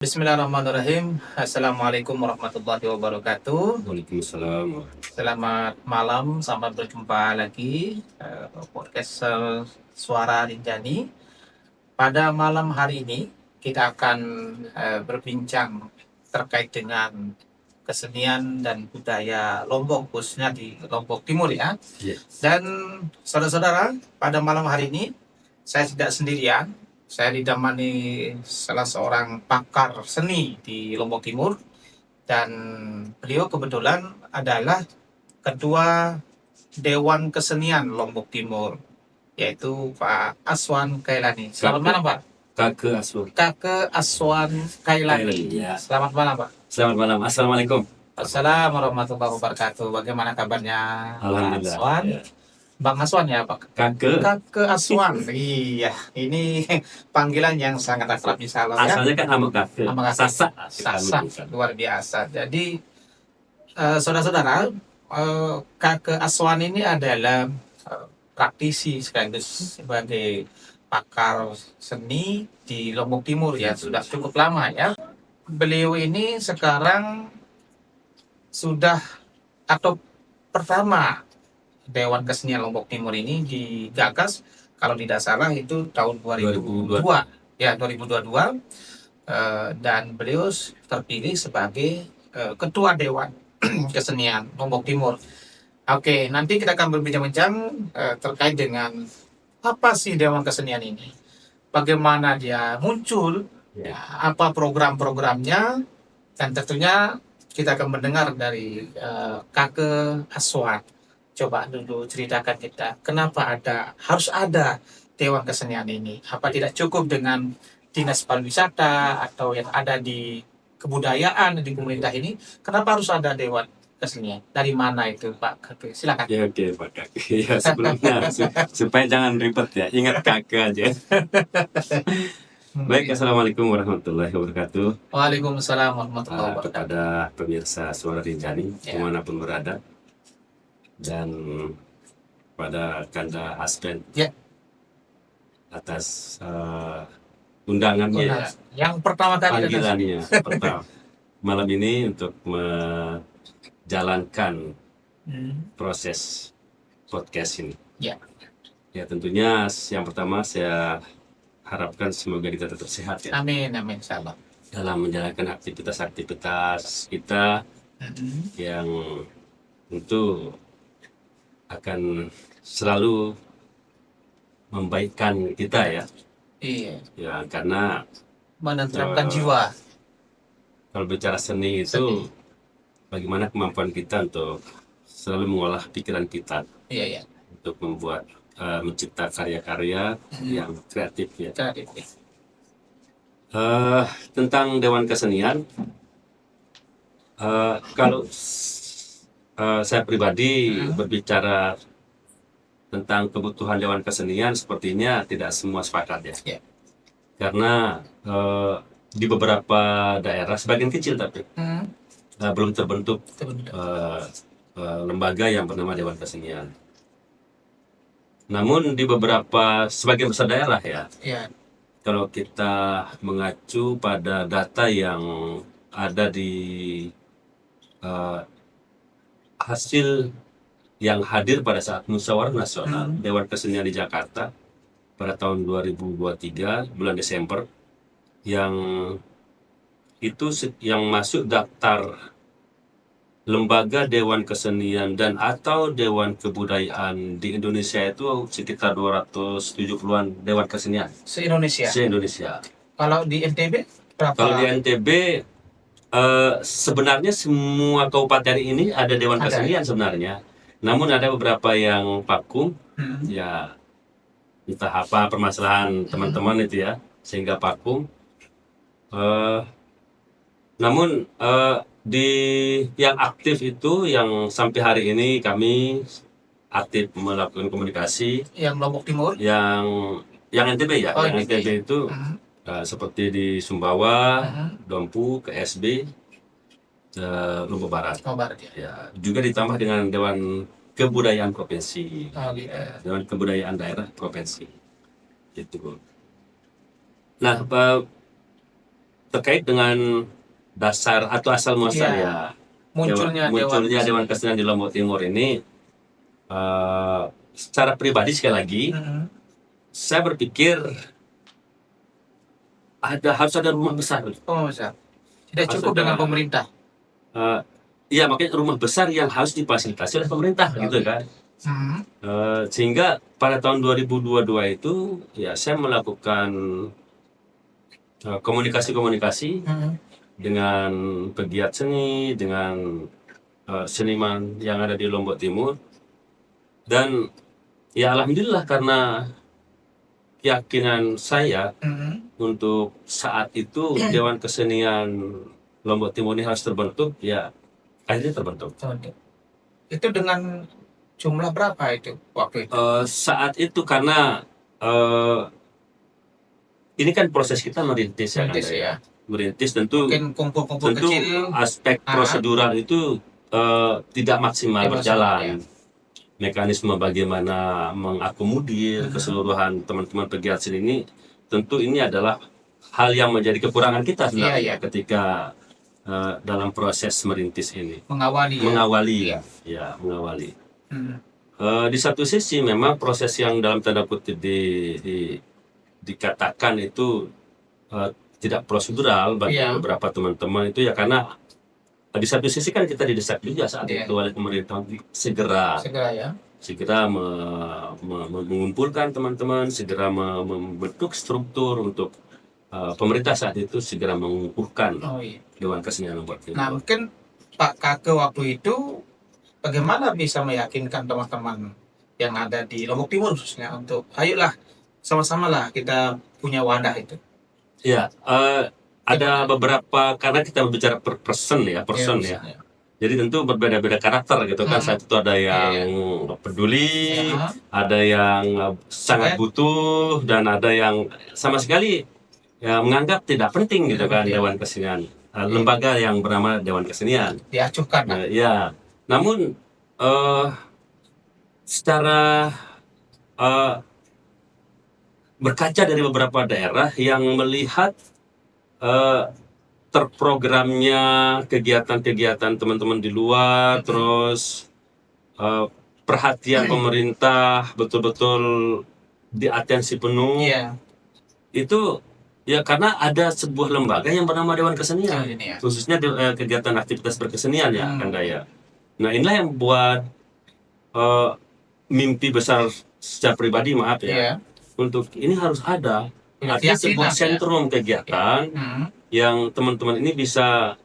Bismillahirrahmanirrahim. Assalamualaikum warahmatullahi wabarakatuh. Waalaikumsalam. Selamat malam, selamat berjumpa lagi podcast Suara Rinjani. Pada malam hari ini kita akan berbincang terkait dengan kesenian dan budaya Lombok, khususnya di Lombok Timur ya. Dan saudara-saudara, pada malam hari ini saya tidak sendirian. Saya ditemani salah seorang pakar seni di Lombok Timur, dan beliau kebetulan adalah Ketua Dewan Kesenian Lombok Timur, yaitu Pak Aswan Kailani. Selamat malam, Pak. Kakek Aswan Kailani. Ya. Selamat malam, Pak. Selamat malam. Assalamualaikum. Assalamualaikum warahmatullahi wabarakatuh. Bagaimana kabarnya, Pak Aswan? Ya. Bang Aswan ya, Pak? Kakek Aswan. Iya, ini panggilan yang sangat akrab insya Allah ya. Asalnya kan nama kakek. Sasa, luar biasa. Jadi saudara-saudara, Kakek Aswan ini adalah praktisi sekaligus sebagai pakar seni di Lombok Timur ya, sudah cukup lama ya. Beliau ini sekarang sudah atau pertama Dewan Kesenian Lombok Timur ini digagas kalau tidak salah itu tahun 2022 ya, 2022, dan beliau terpilih sebagai Ketua Dewan Kesenian Lombok Timur. Oke, nanti kita akan berbincang-bincang terkait dengan apa sih Dewan Kesenian ini, bagaimana dia muncul, ya, apa program-programnya, dan tentunya kita akan mendengar dari Kakek Aswan. Coba dulu ceritakan kita, kenapa harus ada Dewan Kesenian ini? Apa tidak cukup dengan Dinas Pariwisata atau yang ada di kebudayaan di pemerintah ini? Kenapa harus ada Dewan Kesenian? Dari mana itu, Pak Kakek? Silakan. Ya, oke, Pak Kakek. Ya, sebelumnya supaya jangan ribet ya, ingat kakek aja. Baik, assalamualaikum warahmatullahi wabarakatuh. Waalaikumsalam warahmatullahi wabarakatuh. Kepada pemirsa Suara Rinjani dimanapun berada, dan pada Kanda Aspen atas undangannya yang pertama kali panggilannya pertama malam ini untuk menjalankan proses podcast ini. Ya, tentunya yang pertama saya harapkan semoga kita tetap sehat ya. Amin, amin, insyaallah. Dalam menjalankan aktivitas kita yang tentu akan selalu membaikkan kita ya. Iya. Ya, karena menenteramkan jiwa. Kalau bicara seni itu bagaimana kemampuan kita untuk selalu mengolah pikiran kita. Iya. Untuk membuat mencipta karya-karya yang kreatif ya. Tentang Dewan Kesenian, kalau saya pribadi berbicara tentang kebutuhan Dewan Kesenian, sepertinya tidak semua sepakat ya. Karena di beberapa daerah, sebagian kecil tapi belum terbentuk lembaga yang bernama Dewan Kesenian. Namun di sebagian besar daerah ya, kalau kita mengacu pada data yang ada di hasil yang hadir pada saat musyawarah nasional Dewan Kesenian di Jakarta pada tahun 2023 bulan Desember, yang itu yang masuk daftar lembaga Dewan Kesenian dan atau Dewan Kebudayaan di Indonesia itu sekitar 270-an Dewan Kesenian se-Indonesia. Kalau di NTB berapa? Kalau di NTB sebenarnya semua kabupaten ini ada Dewan Kesenian sebenarnya. Namun ada beberapa yang vakum, ya entah apa permasalahan teman-teman itu ya, sehingga vakum. Namun di yang aktif itu, yang sampai hari ini kami aktif melakukan komunikasi. Yang Lombok Timur? Yang NTB ya, yang NTB itu seperti di Sumbawa, Dompu, KSB, Lombok Barat. Ya, juga ditambah dengan Dewan Kebudayaan Provinsi, Dewan Kebudayaan Daerah Provinsi, gitu. Nah, terkait dengan dasar atau asal muasal ya munculnya Dewan Kesenian di Lombok Timur ini, secara pribadi sekali lagi, saya berpikir harus ada rumah besar. Besar. Tidak cukup dengan pemerintah. Iya, makanya rumah besar yang harus difasilitasi oleh pemerintah gitu kan. Sehingga pada tahun 2022 itu ya saya melakukan komunikasi dengan pegiat seni, dengan seniman yang ada di Lombok Timur, dan ya alhamdulillah karena keyakinan saya untuk saat itu Dewan Kesenian Lombok Timur ini harus terbentuk, ya akhirnya terbentuk. Itu dengan jumlah berapa itu waktu itu? Saat itu karena ini kan proses kita merintis ya. Merintis tentu kumpul-kumpul kecil, aspek prosedural itu tidak maksimal berjalan. Mekanisme bagaimana mengakomodir keseluruhan teman-teman pegiat seni ini, tentu ini adalah hal yang menjadi kekurangan kita sebenarnya ketika dalam proses merintis ini. Mengawali. Di satu sisi memang proses yang dalam tanda kutip dikatakan itu tidak prosedural bagi beberapa teman-teman itu ya, karena di satu sisi kan kita didesak juga saat itu oleh pemerintah segera mengumpulkan teman-teman, segera membentuk struktur untuk pemerintah saat itu segera mengukuhkan Dewan Kesenian Lombok Timur. Nah, mungkin Pak Kake waktu itu bagaimana bisa meyakinkan teman-teman yang ada di Lombok Timur khususnya untuk ayolah sama-sama lah kita punya wadah itu? Ya, ada beberapa, karena kita berbicara per person ya. Jadi tentu berbeda-beda karakter gitu kan. Saat itu ada yang peduli, ada yang sangat butuh, dan ada yang sama sekali ya menganggap tidak penting gitu kan Dewan Kesenian, lembaga yang bernama Dewan Kesenian. Diacuhkan. Ya, namun secara berkaca dari beberapa daerah yang melihat terprogramnya kegiatan-kegiatan teman-teman di luar, terus perhatian pemerintah betul-betul diatensi penuh, itu ya karena ada sebuah lembaga yang bernama Dewan Kesenian, khususnya kegiatan aktivitas berkesenian ya Kanda ya. Nah, inilah yang buat mimpi besar secara pribadi untuk ini harus ada sebuah sentrum kegiatan yang teman-teman ini bisa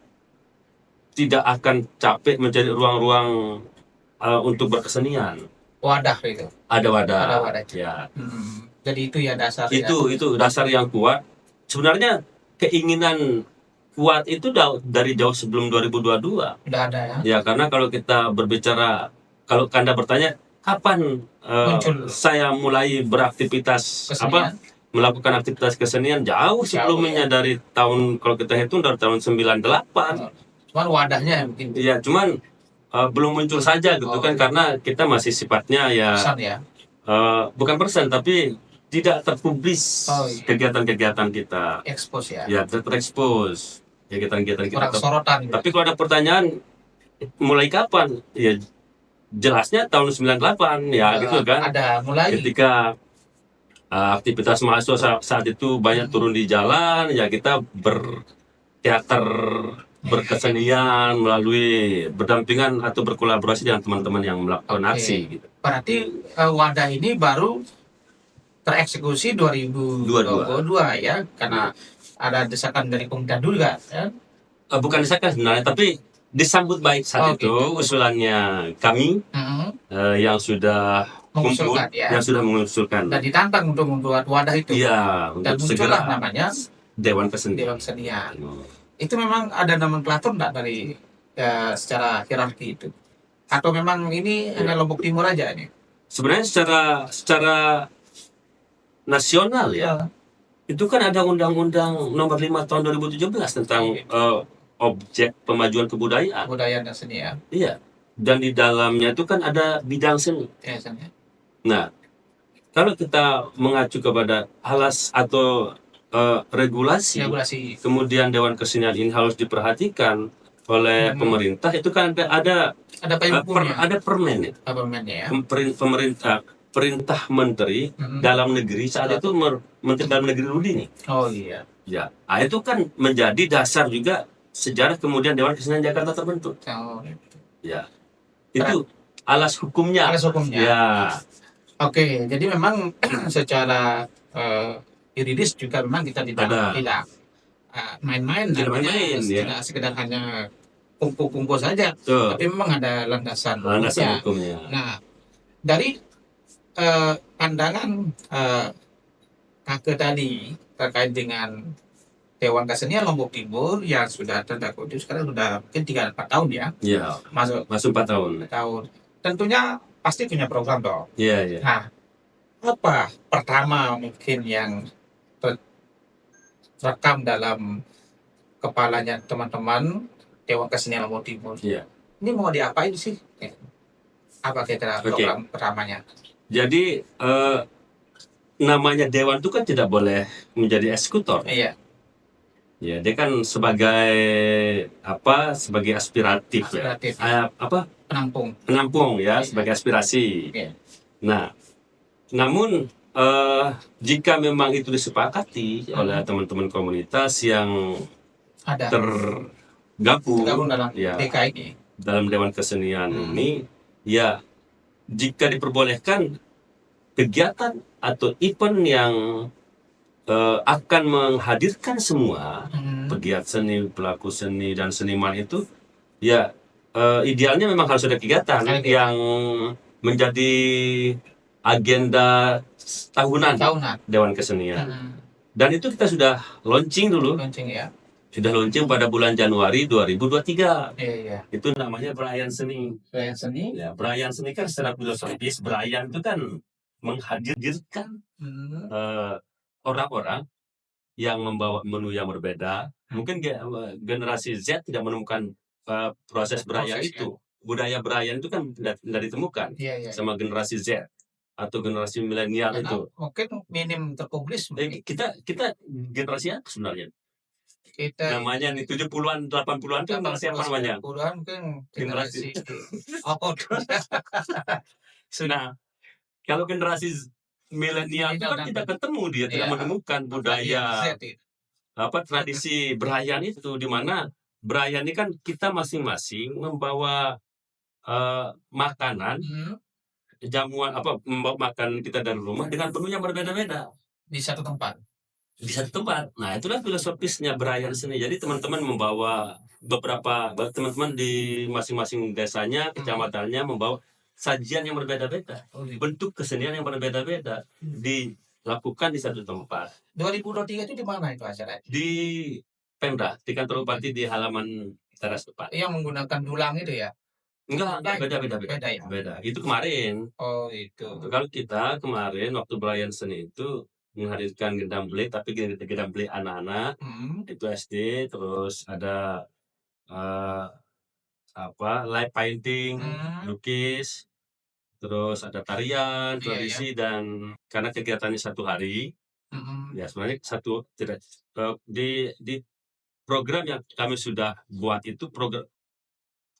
tidak akan capek mencari ruang-ruang untuk berkesenian. Wadah itu. Ada wadah. Ya. Jadi itu ya dasar. Itu dasar yang kuat. Sebenarnya keinginan kuat itu dari jauh sebelum 2022. Udah ada ya. Ya, karena kalau kita berbicara, kalau Kanda bertanya kapan saya mulai beraktivitas kesenian? Melakukan aktivitas kesenian jauh sebelumnya dari tahun, kalau kita hitung dari tahun 98. Cuman wadahnya mungkin. Iya, cuman belum muncul saja gitu kan, karena kita masih sifatnya bukan persen tapi tidak terpublis kegiatan-kegiatan kita. Expose ya. Ya, terekspos kegiatan-kegiatan kita. Kurang sorotan. Tapi kalau ada pertanyaan mulai kapan? Ya jelasnya tahun 98 ya gitu kan. Ada mulai. Ketika aktivitas mahasiswa saat itu banyak turun di jalan, ya kita berteater, berkesenian melalui berdampingan atau berkolaborasi dengan teman-teman yang melakukan aksi gitu. Berarti wadah ini baru tereksekusi 2022 ya, karena ada desakan dari pemerintah dulu kan? Bukan desakan sebenarnya, tapi disambut baik saat itu usulannya kami yang sudah mengusulkan yang sudah mengusulkan dan ditantang untuk membuat wadah itu. Iya, dan muncullah namanya Dewan Kesenian. Itu memang ada nomenklatur enggak dari secara hierarki itu? Atau memang ini hanya Lombok Timur aja ini? Sebenarnya secara nasional ya. Itu kan ada Undang-Undang Nomor 5 Tahun 2017 tentang objek pemajuan kebudayaan dan seni ya. Iya. Dan di dalamnya itu kan ada bidang seni. Nah, kalau kita mengacu kepada alas atau regulasi, kemudian Dewan Kesenian ini harus diperhatikan oleh pemerintah, itu kan ada permen ya. Pemerintah perintah menteri dalam negeri saat itu Menteri Dalam Negeri Rudi nih. Oh iya. Ya, itu kan menjadi dasar juga sejarah kemudian Dewan Kesenian Jakarta terbentuk. Oh. Ya, itu alas hukumnya. Ya. Oke, jadi memang secara yuridis juga memang kita tidak main-main, tidak sekedar hanya kumpul-kumpul saja, tapi memang ada landasan hukumnya. Nah, dari pandangan Kake tadi terkait dengan Dewan Kesenian Lombok Timur yang sudah terdakwa itu sekarang sudah mungkin 3-4 tahun ya. Iya. Masuk 4 tahun. Tentunya pasti punya program dong. Iya. Nah, apa pertama mungkin yang terekam dalam kepalanya teman-teman Dewan Kesenian Lombok Timur? Iya. Ini mau diapain sih? Apa kira-kira program pertamanya? Jadi namanya dewan itu kan tidak boleh menjadi eksekutor. Iya. Ya, dia kan sebagai sebagai aspiratif. Ya. Penampung ya, sebagai aspirasi. Iya. Nah, namun jika memang itu disepakati oleh teman-teman komunitas yang tergabung dalam DKI dalam Dewan Kesenian ini, ya jika diperbolehkan kegiatan atau event yang akan menghadirkan semua pegiat seni, pelaku seni, dan seniman itu, ya idealnya memang harus ada kegiatan yang menjadi agenda tahunan Dewan Kesenian. Dan itu kita sudah launching dulu. Sudah launching pada bulan Januari 2023. Iya. Itu namanya Berayan Seni. Ya, Berayan Seni kan secara filosofis, Berayan itu kan menghadirkan orang-orang yang membawa menu yang berbeda. Mungkin generasi Z tidak menemukan proses Berayan itu. Budaya Berayan itu kan tidak ditemukan sama generasi Z atau generasi milenial itu. Mungkin minim terpublis. Kita generasi apa sebenarnya? Namanya nih 70-an 80-an kan siapa namanya? 70-an mungkin generasi Nah, kalau generasi milenial itu kan tidak ketemu, dia tidak menemukan budaya tradisi Berayan itu, di mana Berayan ini kan kita masing-masing membawa makanan, jamuan membawa makanan kita dari rumah dengan menu yang berbeda-beda di satu tempat. Nah, itulah filosofisnya Berayan Seni. Jadi teman-teman membawa teman-teman di masing-masing desanya, kecamatannya membawa sajian yang berbeda-beda, bentuk kesenian yang berbeda-beda dilakukan di satu tempat. 2023 itu di mana itu acaranya? Di Pemda, di kantor bupati, di halaman teras depan. Yang menggunakan dulang itu ya? Enggak, beda ya? Beda. Itu kemarin. Oh, itu. Kalau kita kemarin waktu Berayan Seni itu menghadirkan gendam beli, tapi gendam beli anak-anak, itu SD, terus ada light painting, lukis, terus ada tarian, tradisi, dan karena kegiatannya 1 hari, ya sebenarnya di program yang kami sudah buat itu program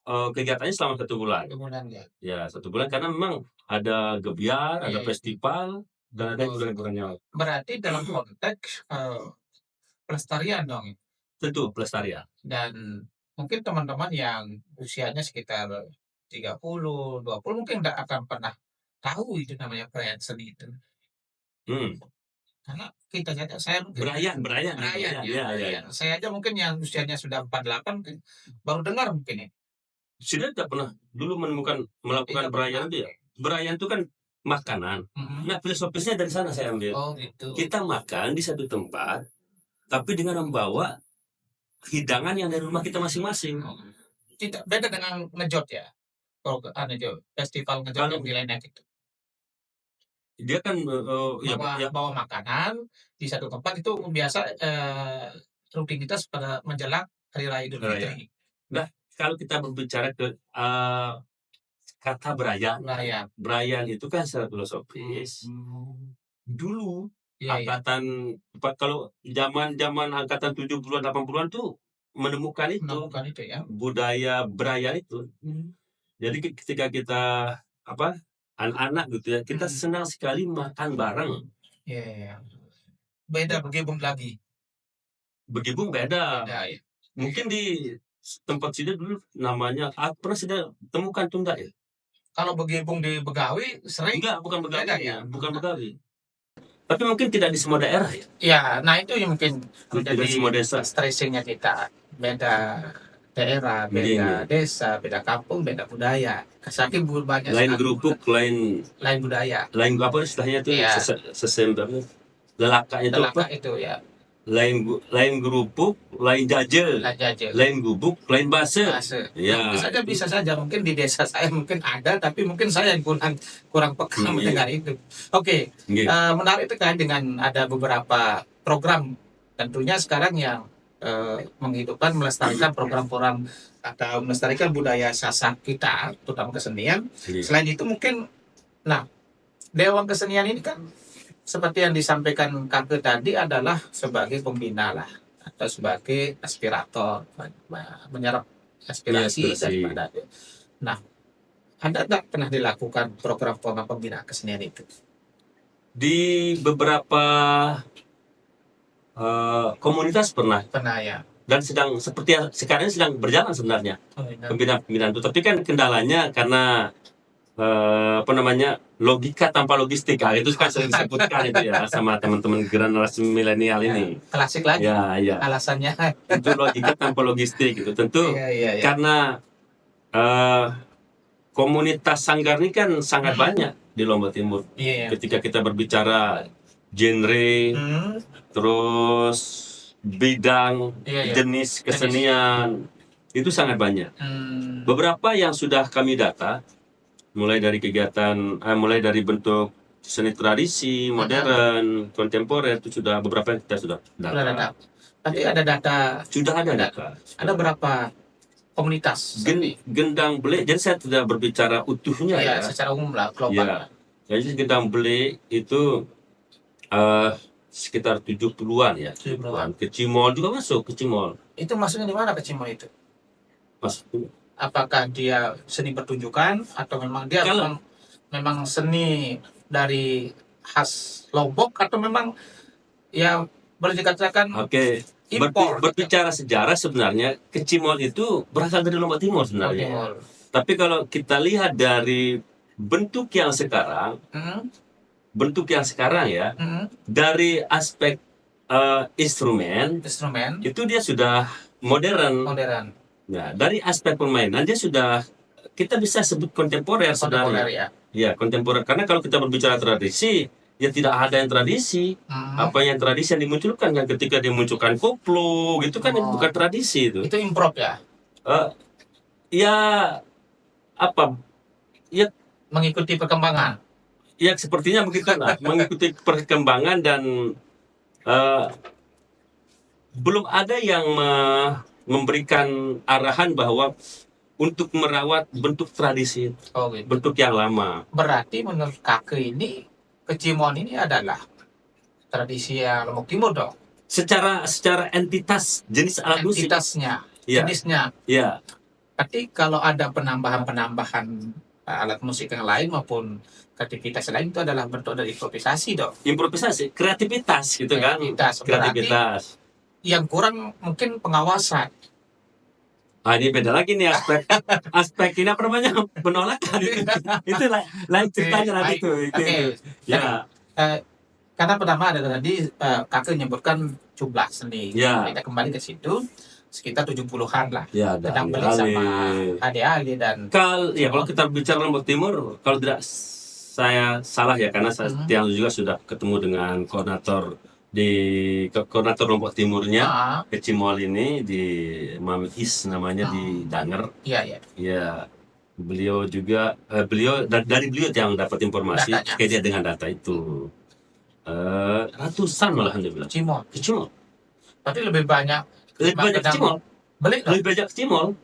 kegiatannya selama 1 bulan. 1 bulan ya. Ya, 1 bulan karena memang ada gebiar, ada festival, dan ada hiburan-hiburannya. Berarti dalam konteks pelestarian dong. Tentu pelestarian. Dan mungkin teman-teman yang usianya sekitar 30, 20 mungkin nggak akan pernah tahu itu namanya Berayan Seni itu. Karena kita saja, saya Berayan. Ya. Saya aja mungkin yang usianya sudah 48 baru dengar mungkin ya. Sudah tidak pernah dulu melakukan Berayan itu ya. Berayan itu kan makanan. Nah, filosofisnya dari sana saya ambil. Oh, gitu. Kita makan di satu tempat, tapi dengan membawa hidangan yang dari rumah kita masing-masing. Tidak beda dengan ngejot ya. Kalau festival ngejot yang di lainnya gitu. Dia kan bawa makanan di satu tempat itu biasa rutinitas pada menjelang Hari Raya Idul Fitri. Nah, kalau kita berbicara ke kata Berayan itu kan secara filosofis. Dulu angkatan kalau zaman angkatan 70-an 80-an tuh menemukan itu ya. budaya beraya itu. Jadi ketika kita anak-anak gitu ya, kita senang sekali makan bareng. Beda bergabung lagi. Bergabung beda. Ya. Mungkin di tempat sini dulu namanya, pernah sudah temukan tuh enggak ya? Kalau bergabung di Begawi sering? Enggak, bukan Begawi Beda ya? Bukan Begawi. Tapi mungkin tidak di semua daerah ya? Ya, nah itu yang mungkin menjadi semua desa. stressingnya kita. Beda daerah, beda desa, beda kampung, beda budaya. Saking banyak lain gerupuk, lain budaya. Lain apa istilahnya itu? Iya. Lelaka itu ya. Lain gerupuk, lain jajel, lain gubuk, lain base. Ya. Bisa saja mungkin di desa saya mungkin ada, tapi mungkin saya yang kurang peka mendengar itu. Oke. Menarik terkait dengan ada beberapa program tentunya sekarang yang menghidupkan, melestarikan program-program atau melestarikan budaya Sasak kita, terutama kesenian. Selain itu mungkin, Dewan Kesenian ini kan seperti yang disampaikan Kakek tadi adalah sebagai pembina lah, atau sebagai aspirator, menyerap aspirasi daripada. Nah, ada nggak pernah dilakukan program-program pembina kesenian itu? Di beberapa komunitas pernah ya. Dan seperti sekarang sedang berjalan sebenarnya pembinaan itu. Tapi kan kendalanya karena logika tanpa logistik, itu kan sering disebutkan itu ya sama teman-teman generasi milenial ini. Klasik lagi. Ya. Alasannya itu logika tanpa logistik gitu. Tentu karena komunitas sanggar ini kan sangat banyak di Lombok Timur. Ketika kita berbicara genre, terus bidang, jenis kesenian, itu sangat banyak. Beberapa yang sudah kami data, mulai dari bentuk seni tradisi, modern, kontemporer, itu sudah beberapa yang kita sudah data. Tapi ada data. Sudah ada data. Ada berapa komunitas? Gendang Belek, jadi saya tidak berbicara utuhnya ya. Secara umum lah, global. Jadi Gendang Belek itu sekitar 70-an ya. 70-an. Kecimol juga masuk, Kecimol. Itu maksudnya di mana Kecimol itu? Masuk. Apakah dia seni pertunjukan atau memang dia memang seni dari khas Lombok, atau memang ya boleh dikatakan impor? Berbicara sejarah sebenarnya Kecimol itu berasal dari Lombok Timur sebenarnya. Tapi kalau kita lihat dari bentuk yang sekarang, ya, dari aspek instrumen itu dia sudah modern. Nah, dari aspek permainan dia sudah, kita bisa sebut kontemporer sebenarnya. Ya, kontemporer. Karena kalau kita berbicara tradisi, ya tidak ada yang tradisi. Apa yang tradisi yang dimunculkan kan ketika dimunculkan koplo gitu kan bukan tradisi itu. Itu improv ya? Ya mengikuti perkembangan. Ya sepertinya begitu lah, mengikuti perkembangan, dan belum ada yang memberikan arahan bahwa untuk merawat bentuk tradisi, gitu. Bentuk yang lama. Berarti menurut Kakek ini, Kecimol ini adalah tradisi yang Lombok Timur dong? Secara entitas, jenis alat musik. Entitasnya, jenisnya. Iya. Tapi kalau ada penambahan alat musik yang lain maupun kreativitas lain, itu adalah bentuk dari improvisasi dong? Improvisasi, kreativitas gitu kan? Kreativitas. Yang kurang mungkin pengawasan. Ini beda lagi nih aspek ini apa namanya, penolakan. Itu lain ceritanya nanti itu. Ya. Karena pertama ada tadi Kakek menyebutkan jumlah seni. Kita kembali ke situ sekitar 70-an lah. Gendang Belek sama Ade Ali dan kalau kita bicara Lombok Timur, kalau tidak saya salah ya, karena saya yang juga sudah ketemu dengan koordinator Lombok Timurnya, Kecimol ini, di Mami Is namanya, di Danger. Iya. Beliau juga dari beliau yang dapat informasi terkait dengan data itu. Ratusan malah dia bilang. Kecimol. Berarti lebih banyak Kecimol. Lebih banyak Kecimol.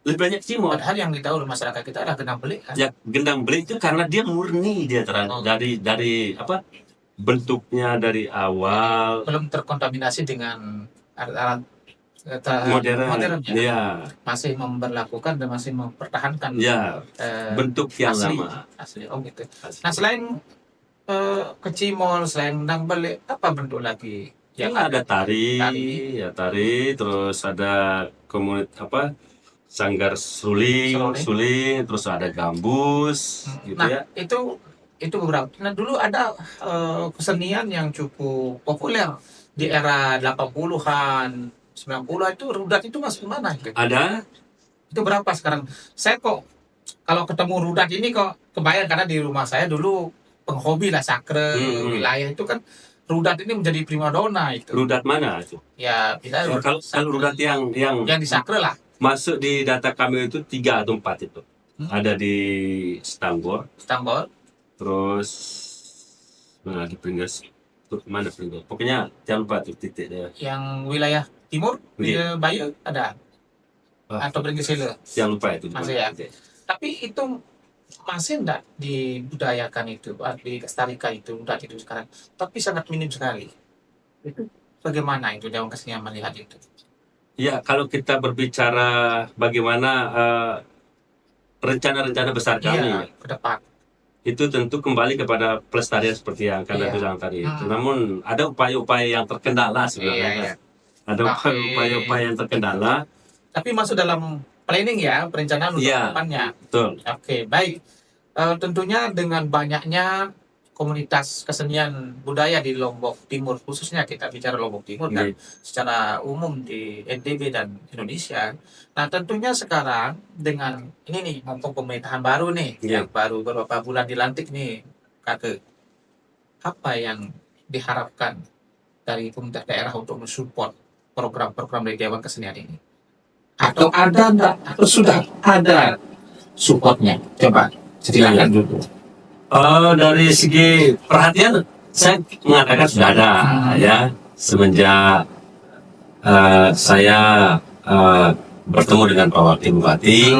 Lebih banyak Kecimol. Padahal yang ditahu oleh masyarakat kita adalah Gendang Belek kan? Ya, Gendang Belek itu karena dia murni, dia dari apa? bentuknya dari awal belum terkontaminasi dengan alat-alat modern, ya. ya, Masih memperlakukan dan masih mempertahankan ya, bentuk yang lama. Asli. Oh gitu. Asli. Nah selain kecimol, selain ndang beli, apa bentuk lagi? Ya, ada tari, terus ada sanggar suling, terus ada gambus, gitu nah, ya. Itu beberapa. Nah dulu ada kesenian yang cukup populer di era 80-an, 90-an itu rudat itu masuk mana? Gitu? Ada. Itu berapa sekarang? Saya kok kalau ketemu rudat ini kok kebayang, karena di rumah saya dulu penghobi lah sakre wilayah itu kan rudat ini menjadi primadona itu. Rudat mana itu? Ya, bisa kalau rudat yang di sakre lah. Masuk di data kami itu 3 atau 4 itu. Ada di Stangbor. Terus di Pringles. Mana Pringles? Pokoknya jangan lupa tuh titik dia. Yang wilayah timur, wilayah Bayu ada. Atau Pringles Hilir. Jangan lupa itu. Masih ya. Tapi itu masih enggak dibudayakan itu, dilestarikan itu, udah itu sekarang. Tapi sangat minim sekali. Itu bagaimana itu Dewan Kesenian melihat itu? Ya, kalau kita berbicara bagaimana rencana-rencana besar kami ke depan, itu tentu kembali kepada pelestarian seperti yang Kanda bilang tadi. Namun ada upaya-upaya yang terkendala sebenarnya. Ada upaya-upaya yang terkendala. Tapi masuk dalam planning ya, perencanaan untuk depannya. Betul. Oke, baik. Tentunya dengan banyaknya komunitas kesenian budaya di Lombok Timur, khususnya kita bicara Lombok Timur dan secara umum di NTB dan Indonesia. Nah tentunya sekarang dengan ini nih, mumpung pemerintahan baru nih, yang baru beberapa bulan dilantik nih, Kakek, apa yang diharapkan dari pemerintah daerah untuk mensupport program-program dari Dewan Kesenian ini? Atau ada enggak? Atau sudah ada supportnya? Coba ceritakan dulu. Dari segi perhatian, saya mengatakan sudah ada ya, semenjak saya bertemu dengan Pak Wakil Bupati,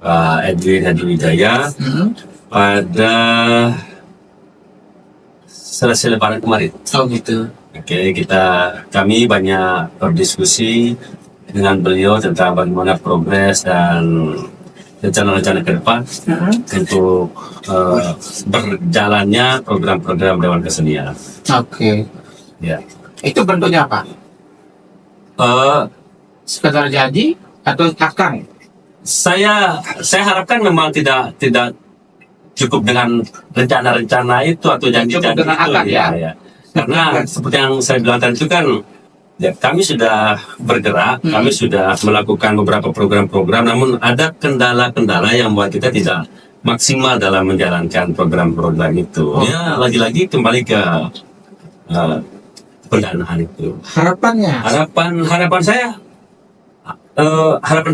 Pak Edwin Hadi Wijaya, pada selesai Lebaran kemarin. Oh gitu. Oke, kami banyak berdiskusi dengan beliau tentang bagaimana progres dan rencana-rencana ke depan untuk berjalannya program-program Dewan Kesenian. Oke. Ya. Itu bentuknya apa? Sekedar janji atau akan? Saya harapkan memang tidak cukup dengan rencana-rencana itu atau janji-janji itu ya. Karena seperti yang saya bilang tadi itu kan, ya, kami sudah bergerak, kami sudah melakukan beberapa program-program, namun ada kendala-kendala yang membuat kita tidak maksimal dalam menjalankan program-program itu. Ya, lagi-lagi kembali ke pendanaan itu. Harapan saya, harapan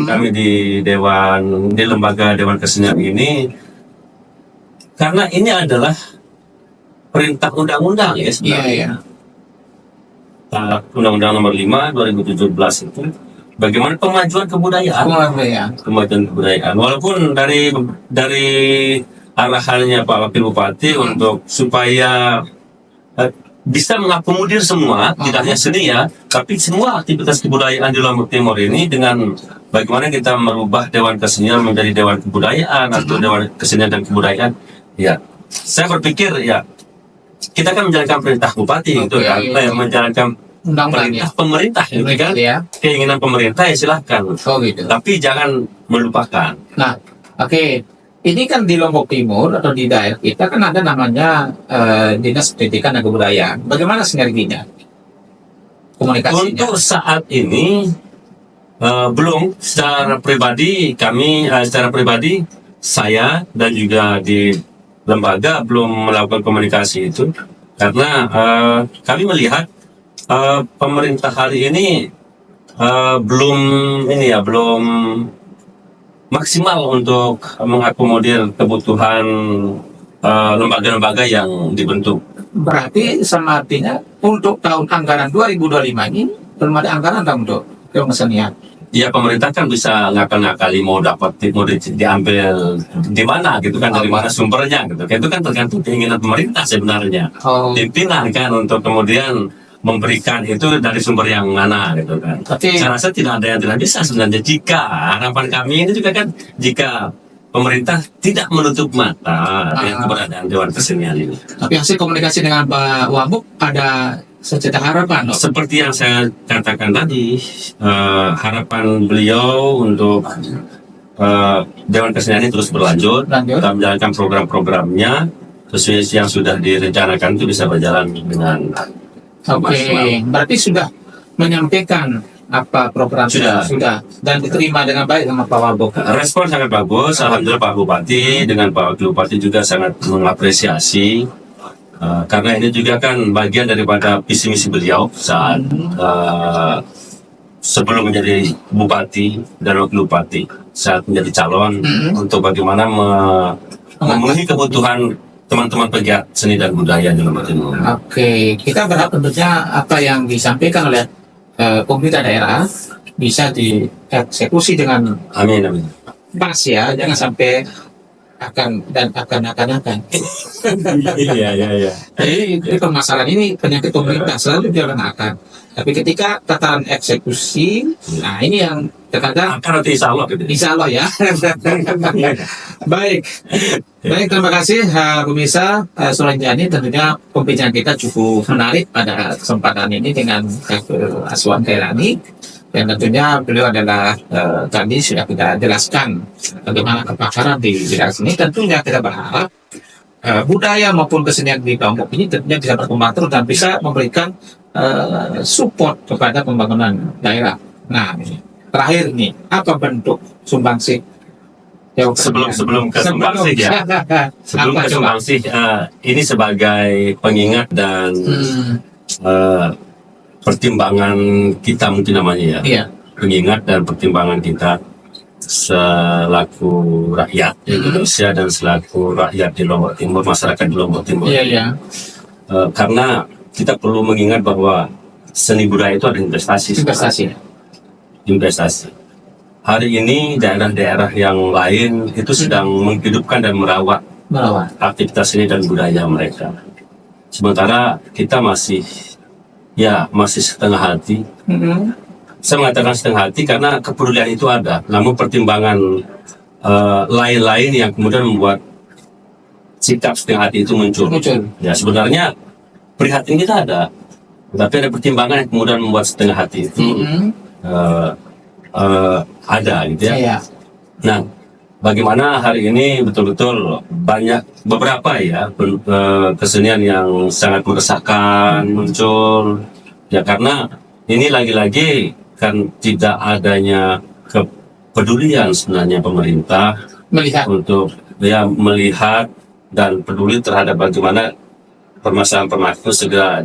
kami di lembaga Dewan Kesenian ini, karena ini adalah perintah undang-undang ya sebenarnya. Iya. Undang-Undang Nomor 5 2017 itu bagaimana kemajuan kebudayaan. Kemajuan kebudayaan. Walaupun dari arahannya Pak Wakil Bupati untuk supaya bisa mengakomodir semua, tidak hanya seni ya, tapi semua aktivitas kebudayaan di Lombok Timur ini, dengan bagaimana kita merubah Dewan Kesenian menjadi Dewan Kebudayaan atau Dewan Kesenian dan Kebudayaan. Ya, saya berpikir ya, kita kan menjalankan perintah bupati gitu kan, menjalankan perintah pemerintah gitu kan, keinginan pemerintah ya silahkan. Gitu. Tapi jangan melupakan. Nah, ini kan di Lombok Timur atau di daerah kita kan ada namanya Dinas Pendidikan dan Kebudayaan. Bagaimana sinerginya? Komunikasinya? Untuk saat ini belum. Secara pribadi saya dan juga di lembaga belum melakukan komunikasi itu, karena kami melihat pemerintah hari ini belum maksimal untuk mengakomodir kebutuhan lembaga-lembaga yang dibentuk. Berarti sama artinya untuk tahun anggaran 2025 ini belum ada anggaran untuk Dewan Kesenian. Ya pemerintah kan bisa ngakal-ngakali mau diambil di mana gitu kan, dari mana sumbernya gitu. Itu kan tergantung keinginan pemerintah sebenarnya. Pimpinan kan untuk kemudian memberikan itu dari sumber yang mana gitu kan. Tapi saya rasa tidak ada yang tidak bisa sebenarnya, jika harapan kami ini juga kan, jika pemerintah tidak menutup mata dengan keberadaan Dewan Kesenian ini. Tapi hasil komunikasi dengan Pak Wabuk ada secerca harapan. Seperti yang saya katakan tadi, harapan beliau untuk Dewan Kesenian ini terus berlanjut, kita menjalankan program-programnya sesuai yang sudah direncanakan itu bisa berjalan dengan Oke, berarti sudah menyampaikan apa program sudah dan diterima dengan baik sama Pak Wabuk. Respon sangat bagus, alhamdulillah. Pak Bupati dengan Pak Wakil Bupati juga sangat mengapresiasi, karena ini juga kan bagian daripada visi misi beliau saat sebelum menjadi bupati dan wakil bupati, saat menjadi calon, untuk bagaimana memenuhi kebutuhan teman-teman pegiat seni dan budaya di Lombok Timur. Oke, kita berharap tentunya apa yang disampaikan oleh pemerintah daerah bisa dieksekusi dengan Amin. pas ya, jangan sampai akan. Iya. Jadi permasalahan ini penyakit pemerintah selalu jalan akan. Tapi ketika tataran eksekusi, nah ini yang terkadang akan nanti insya Allah gitu. Insya Allah ya. Baik, terima kasih pemirsa Suranjani. Tentunya pembicaraan kita cukup menarik pada kesempatan ini dengan Aswan Khairani. Dan tentunya beliau adalah tadi sudah kita jelaskan bagaimana kepakaran di bidang seni. Tentunya kita berharap budaya maupun kesenian di Lombok ini tentunya bisa berkembang terus dan bisa memberikan support kepada pembangunan daerah. Nah, terakhir nih, apa bentuk sumbangsih? Sebelum ke sumbangsih ya. Sebelum ke sumbangsih, ini sebagai pengingat dan pertimbangan kita mungkin namanya ya. Iya. Pengingat dan pertimbangan kita selaku rakyat Indonesia dan selaku rakyat di Lombok Timur, masyarakat di Lombok Timur. Iya. Karena kita perlu mengingat bahwa seni budaya itu ada investasi. Hari ini daerah-daerah yang lain itu sedang menghidupkan dan merawat aktivitas seni dan budaya mereka. Sementara kita masih setengah hati. Saya mengatakan setengah hati karena kepedulian itu ada, namun pertimbangan lain-lain yang kemudian membuat sikap setengah hati itu muncul. Ya, sebenarnya prihatin kita ada, tapi ada pertimbangan yang kemudian membuat setengah hati itu ada gitu ya. Iya. Nah, bagaimana hari ini betul-betul banyak beberapa ya kesenian yang sangat meresahkan muncul ya, karena ini lagi-lagi kan tidak adanya kepedulian sebenarnya pemerintah untuk melihat dan peduli terhadap bagaimana permasalahan-permasalahan itu segera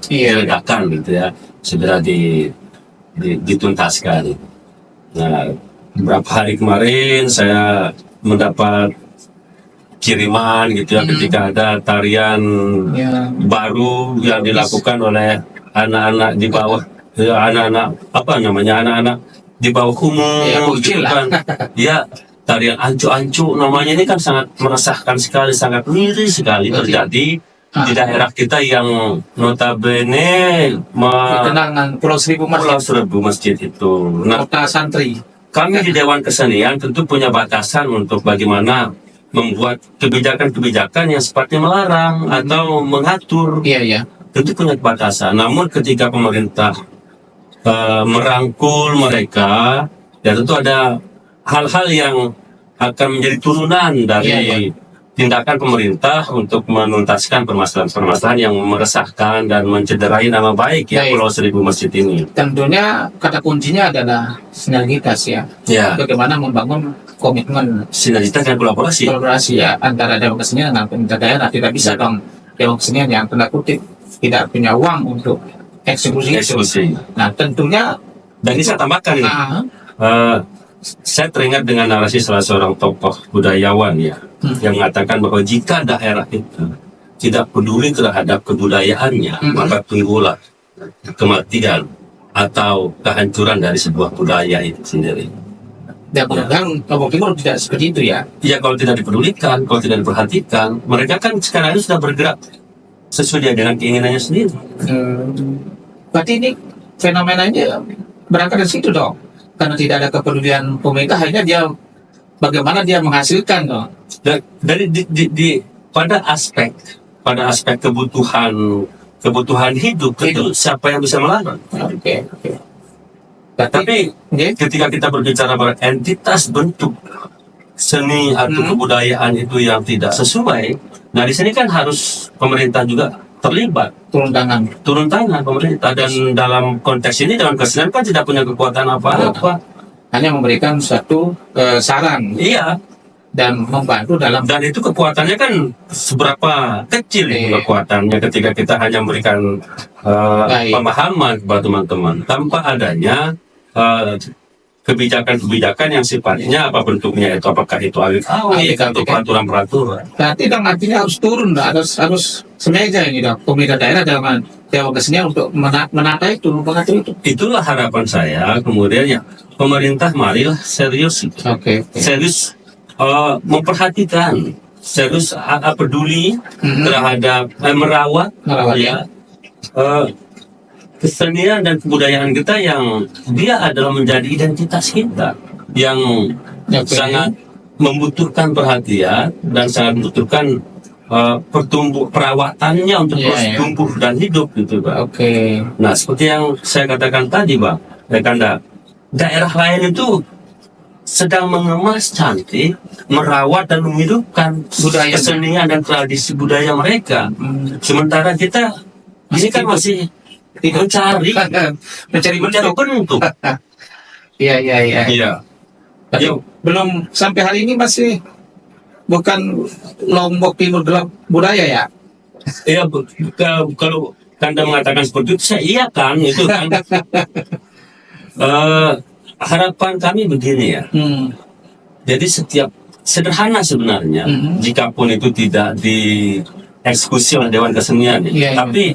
diredakan gitu ya, segera dituntaskan. Nah, beberapa hari kemarin saya mendapat kiriman gitu ya, ketika ada tarian baru yang dilakukan oleh anak-anak di bawah, anak-anak di bawah umur gitu kan. Ya, tarian ancu-ancu namanya, ini kan sangat meresahkan sekali, sangat miris sekali terjadi di daerah kita yang notabene Pulau Seribu Masjid itu. Nah, kota santri. Kami di Dewan Kesenian tentu punya batasan untuk bagaimana membuat kebijakan-kebijakan yang sifatnya melarang atau mengatur. Iya. Tentu punya batasan. Namun ketika pemerintah merangkul mereka, ya tentu ada hal-hal yang akan menjadi turunan dari tindakan pemerintah untuk menuntaskan permasalahan-permasalahan yang meresahkan dan mencederai nama baik Pulau Seribu Masjid ini. Tentunya kata kuncinya adalah sinergitas ya. Bagaimana membangun komitmen sinergitas dan kolaborasi ya antara Dewan Kesenian dengan pemerintah daerah. Tidak bisa dong Dewan Kesenian yang tanda kutip tidak punya uang untuk eksekusi. Nah, tentunya dan ini saya tambahkan ini. Saya teringat dengan narasi salah seorang tokoh budayawan yang mengatakan bahwa jika daerah itu tidak peduli terhadap kebudayaannya, maka tunggulah kematian atau kehancuran dari sebuah budaya itu sendiri. Dan mudah-mudahan Lombok Timur tidak seperti itu ya. Ya, kalau tidak dipedulikan, kalau tidak diperhatikan, mereka kan sekarang ini sudah bergerak sesuai dengan keinginannya sendiri. Berarti ini fenomenanya berangkat dari situ dong, karena tidak ada kepedulian pemerintah, hanya dia bagaimana dia menghasilkan dong. Dari pada aspek kebutuhan hidup itu siapa yang bisa melarang? Oke. Tapi ketika kita berbicara pada entitas bentuk seni atau kebudayaan itu yang tidak sesuai, nah di sini kan harus pemerintah juga terlibat, turun tangan pemerintah. Dan dalam konteks ini Dewan Kesenian kan tidak punya kekuatan apa-apa, hanya memberikan satu saran. Iya. Dan membantu dalam, dan itu kekuatannya kan seberapa kecil kekuatannya ketika kita hanya memberikan pemahaman kepada teman-teman tanpa adanya kebijakan-kebijakan yang sifatnya apa bentuknya itu, apakah itu awik atau peraturan-peraturan. Berarti dong artinya harus turun, harus semeja ini dong pemerintah daerah dalam Dewan Kesenian untuk menata itu, mengatur itu. Itulah harapan saya kemudian ya, pemerintah marilah serius, serius memperhatikan, serius peduli terhadap merawat ya kesenian dan kebudayaan kita yang dia adalah menjadi identitas kita yang sangat membutuhkan perhatian dan sangat membutuhkan perawatannya untuk terus tumbuh dan hidup gitu, Pak. Nah, seperti yang saya katakan tadi, Bang, daerah lain itu sedang mengemas cantik, merawat dan menghidupkan budaya kesenian dan tradisi budaya mereka. Sementara kita ini kan masih mencari bentuk. Iya. Belum sampai hari ini masih bukan Lombok Timur gelap budaya ya. Iya, kalau Anda mengatakan seperti itu, saya iya kan itu kan. Harapan kami begini ya. Jadi setiap sederhana sebenarnya, jikapun itu tidak dieksekusi oleh Dewan Kesenian, tapi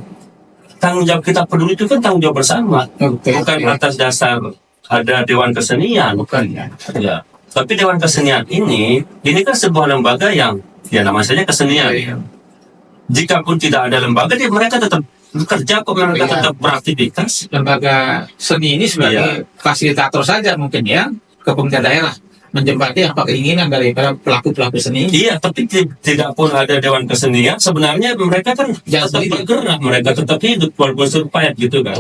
tanggung jawab kita peduli itu kan tanggung jawab bersama, bukan atas dasar ada Dewan Kesenian, ya. Tapi Dewan Kesenian ini kan sebuah lembaga yang ya namanya saja kesenian. Jikapun tidak ada lembaga, mereka tetap bekerja kok, mereka tetap beraktivitas. Lembaga seni ini sebagai fasilitator saja mungkin ya ke pemerintah daerah, menjembatani apa keinginan dari pelaku-pelaku seni. Iya, tapi tidak pun ada Dewan Kesenian, sebenarnya mereka kan tetap bergerak, mereka tetap hidup walaupun survive gitu kan.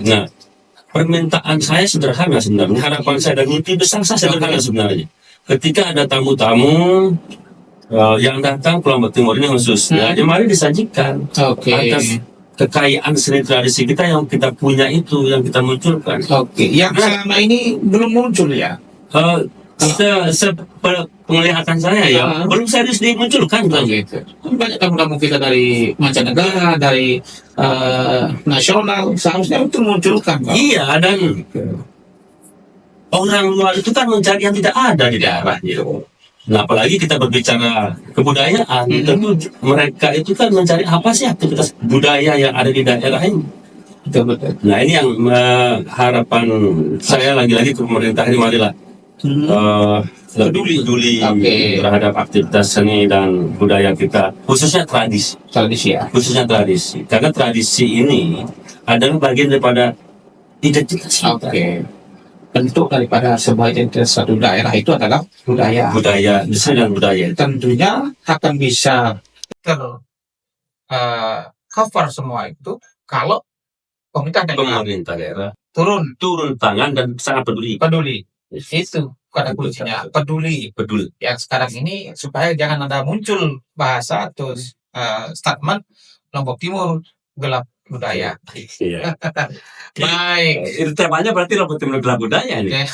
Nah, permintaan saya sederhana sebenarnya, harapan saya dan mimpi besar saya sederhana sebenarnya. Ketika ada tamu-tamu yang datang ke Lombok Timur ini khususnya, mari disajikan atas kekayaan seni tradisi kita yang kita punya itu, yang kita munculkan. Yang selama ini belum muncul ya. Penglihatan saya ya belum serius dimunculkan. Banyak tamu-tamu kita dari mancanegara, dari nasional, seharusnya itu munculkan. Iya, dan orang luar itu kan mencari yang tidak ada di daerah. Nah, apalagi kita berbicara kebudayaan, tentu mereka itu kan mencari apa sih aktivitas budaya yang ada di daerah ini. Nah, ini yang harapan saya lagi-lagi ke pemerintah ini, marilah lebih peduli terhadap aktivitas seni dan budaya kita, khususnya tradisi ya. Khususnya tradisi, karena tradisi ini adalah bagian daripada identitas kita. Bentuk daripada sebuah identitas satu daerah itu adalah budaya seni dan budaya. Tentunya akan bisa cover semua itu kalau pemerintah daerah turun tangan dan sangat peduli. Itu kata kuncinya, peduli. Yang sekarang ini supaya jangan ada muncul bahasa atau statement Lombok Timur gelap budaya. Baik. Itu temanya berarti Lombok Timur gelap budaya ini.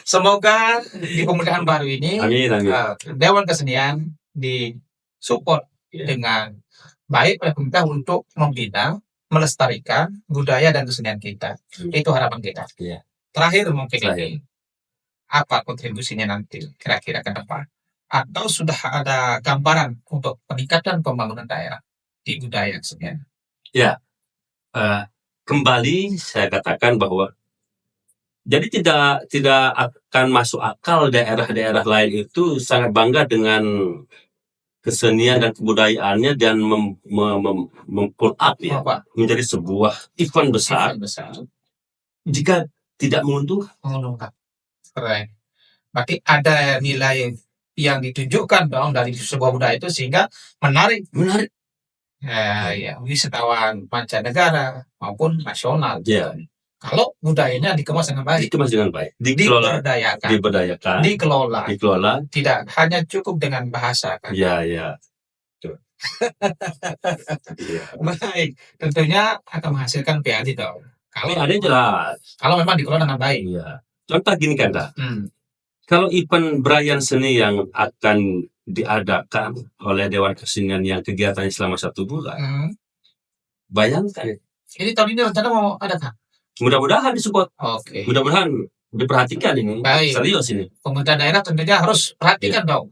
Semoga di pemerintahan baru ini Dewan Kesenian disupport dengan baik oleh pemerintah untuk membina, melestarikan budaya dan kesenian kita. Itu harapan kita. Terakhir mungkin ini, apa kontribusinya nanti kira-kira ke depan? Atau sudah ada gambaran untuk peningkatan pembangunan daerah di budaya kesenian? Ya, kembali saya katakan bahwa jadi tidak akan masuk akal daerah-daerah lain itu sangat bangga dengan kesenian dan kebudayaannya dan pull up ya menjadi sebuah event besar jika tidak menguntungkan. Keren. Berarti ada nilai yang ditunjukkan dong dari sebuah budaya itu sehingga menarik wisatawan mancanegara maupun nasional. Ya. Kalau budayanya dikemas dengan baik, diberdayakan, dikelola, tidak hanya cukup dengan bahasa kan. Ya. Baik, tentunya akan menghasilkan PAD dong. Kalau ada jelas. Kalau memang dikelola dengan baik. Ya. Contoh gini kan, kalau event berayan seni yang akan diadakan oleh Dewan Kesenian yang kegiatannya selama 1 bulan, bayangkan. Ini tahun ini rencana mau ada kan? Mudah-mudahan disupport. Oke. Mudah-mudahan diperhatikan ini. Baik. Serius ini. Pemerintah daerah tentunya harus perhatikan dong.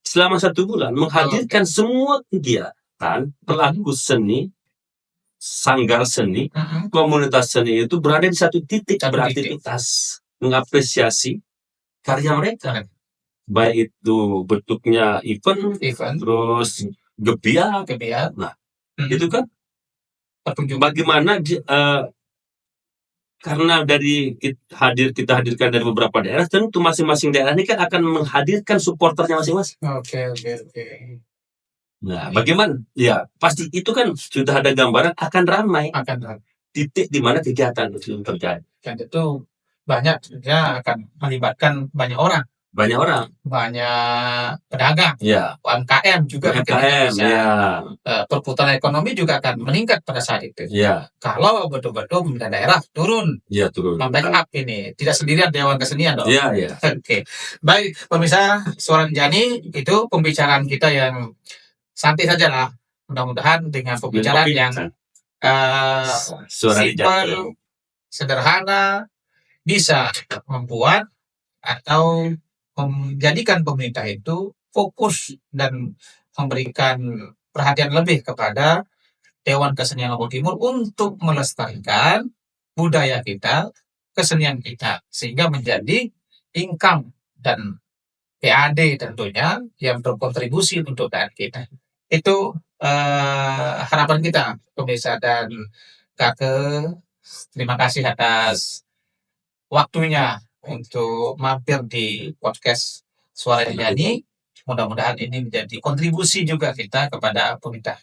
Selama 1 bulan menghadirkan semua kegiatan pelaku seni, sanggar seni, komunitas seni itu berada di satu titik beraktivitas, mengapresiasi karya mereka. Baik itu bentuknya event. Terus gebiar. Nah, itu kan bagaimana karena dari kita hadirkan dari beberapa daerah, tentu masing-masing daerah ini kan akan menghadirkan supporternya masing-masing. Oke. Nah, bagaimana? Ya, pasti itu kan sudah ada gambaran akan ramai. Titik di mana kegiatan itu terjadi. Dan itu banyak akan melibatkan banyak orang. Banyak pedagang, UMKM juga, perputaran ekonomi juga akan meningkat pada saat itu. Kalau betul-betul pemerintah daerah turun, membackup ini, tidak sendirian Dewan Kesenian dong. Oke. Baik, pemirsa Suara Rinjani, itu pembicaraan kita yang santai saja lah. Mudah-mudahan dengan pembicaraan yang simpel, sederhana, bisa membuat atau menjadikan pemerintah itu fokus dan memberikan perhatian lebih kepada Dewan Kesenian Lombok Timur untuk melestarikan budaya kita, kesenian kita, sehingga menjadi income dan PAD tentunya yang berkontribusi untuk daerah kita. Itu harapan kita, pemirsa dan Kakek. Terima kasih atas waktunya untuk mampir di podcast Suara Rinjani. Mudah-mudahan ini menjadi kontribusi juga kita kepada pemerintah.